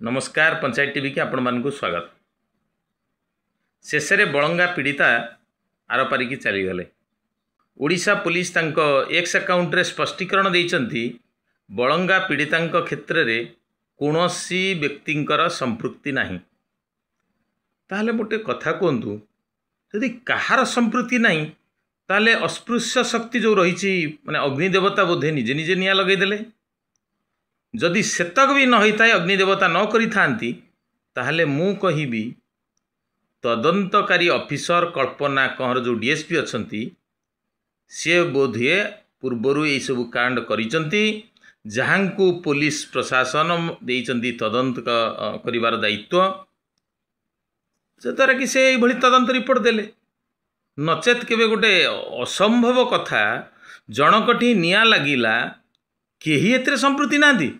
नमस्कार पंचायत टीवी के आपण मानक स्वागत। शेष में बलंगा पीड़िता आरपारिक चलीगले। ओडिशा पुलिस तांको एक्स अकाउंट रे स्पष्टीकरण देइचंती बलंगा पीड़िता क्षेत्र में कौनसी व्यक्तिंकर संपृक्ति नहीं। ताहले मोटे कथा कहतु यदि कहार संपृक्ति नहीं ताहले अस्पृश्य शक्ति जो रही माने अग्निदेवता बोधे निजे निजे निया लगेदेले। जदि सेतक भी न होता अग्निदेवता न करी थांती ताहले मु कहिबी तदंतकारी ऑफिसर कल्पना कंवर जो डीएसपी अच्छंती सी बोधे पूर्वर यही सब कांड करिसंती जहांकु पुलिस प्रशासन देइचंती तदंत करिवार दायित्व से द्वारा कि से भली तदंत रिपोर्ट देले। नचेत केबे गोटे असंभव कथा जनकठी निया लागिला केही एतरे संपृक्ति नांदी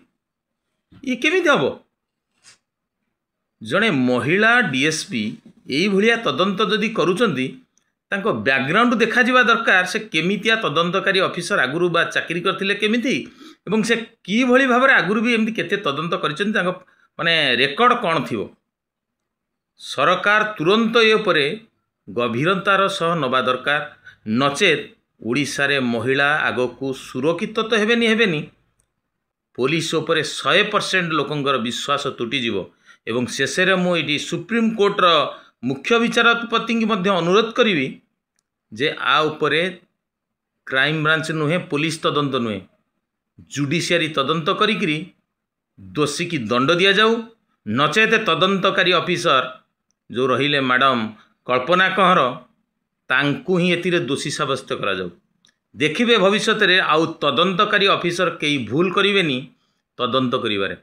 ये केमिति हबो। जड़े महिला डीएसपी यही भाया तदंत जदि करुचंती तांको बैकग्राउंड देखा जिबा दरकार से केमितिया तदंतकारी ऑफिसर आगुरु बा चाकरी करथिले केमिति एवं से की भली भाबरे आगुरु भी एमति केते तदंत करिसंती तांको माने रेकर्ड कोन थिवो। सरकार तुरंत ये उपरे गभीरतार सह नबा दरकार नचेत ओडिशा रे महिला आगकू सुरक्षित तो हेबेनी पुलिस उपरे 100% लोकंकर विश्वास तुटीजीव। एवं शेष में मुझे सुप्रीम कोर्टर मुख्य विचारपति की मध्य अनुरोध करी जे आ उपरे क्राइम ब्रांच नुहे पुलिस तदंत नुहे जुडिशियरी तदंत करी दोषी की दंड दि जाऊ नचेत तदंतकारी ऑफिसर जो रहिले मैडम कल्पना कंवर तांकु ही एतिरे दोषी साब्यस्त करा जाऊ। देखिए भविष्य में आउ तदंतकारी ऑफिसर कई भूल करेनि तदंत करिबारे।